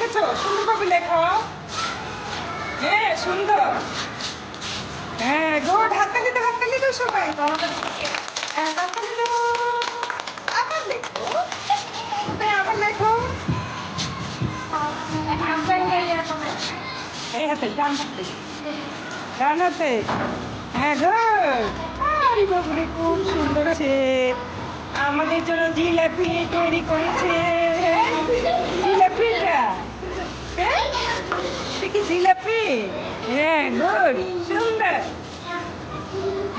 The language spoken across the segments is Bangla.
লিখেছো? সুন্দরভাবে লেখো। হ্যাঁ, সুন্দর। হ্যাঁ, গুড। হাততালি দাও, হাততালি দাও সবাই। হ্যাঁ, হাততালি দাও। আবার লেখো। হ্যাঁ, আবার লেখো। এই হাতে, ডান হাতে। ডান হাতে। হ্যাঁ, গুড। আরে বাবারে, খুব সুন্দর আছে। আমাদের জন্য জিলাপি তৈরি করেছে। জিলাপিটা। হ্যাঁ, এটা কি জিলাপি? হ্যাঁ, গুড। সুন্দর।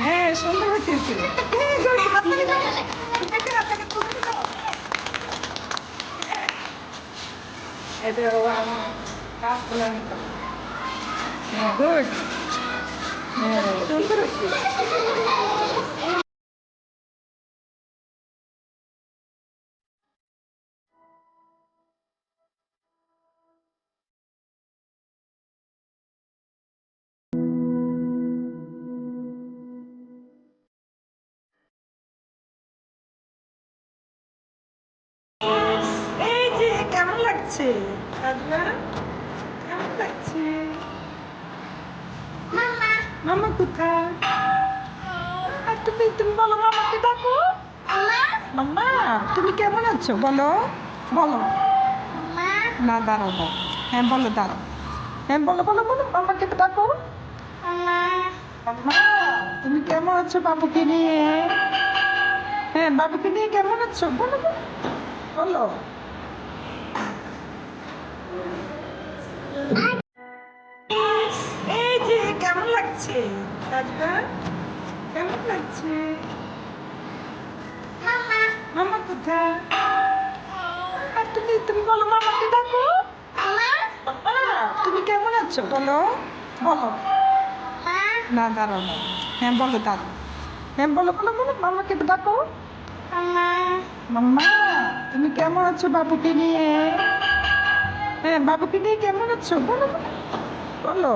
হ্যাঁ, সুন্দর হচ্ছে। হ্যাঁ, good, হাততালি দাও। এটা হাততালি তুলে দাও। এটা কাজ করলাম। হ্যাঁ, গুড। হ্যাঁ, সুন্দর হচ্ছে। এই যে কেমন লাগছে রাজমা? কেমন লাগছে? মামা কোথায়? আর তুমি বলো, মামাকে ডাকো। মাম্মা, তুমি কেমন আছো বলো? বলো। না, দাঁড়াও দাঁড়াও। হ্যাঁ, বলো, দাঁড়াও। হ্যাঁ, বলো বলো বলো, মামাকে ডাকো। মাম্মা, তুমি কেমন আছো বাবুকে নিয়ে? হ্যাঁ, বাবুকে নিয়ে কেমন আছো বলো বলো। বলো। এই যে কেমন লাগছে রাজমা? কেমন লাগছে? মামা কোথায়? আর তুমি বলো, মামাকে ডাকো। মামা, তুমি কেমন আছো বলো? বলো। না, দাঁড়াও দাঁড়াও। হ্যাঁ, বলো, দাঁড়াও। হ্যাঁ, বলো বলো বলো, মামাকে ডাকো। মাম্মা, তুমি কেমন আছো বাবুকে নিয়ে? হ্যাঁ, বাবুকে নিয়ে কেমন আছো বলো বলো। বলো।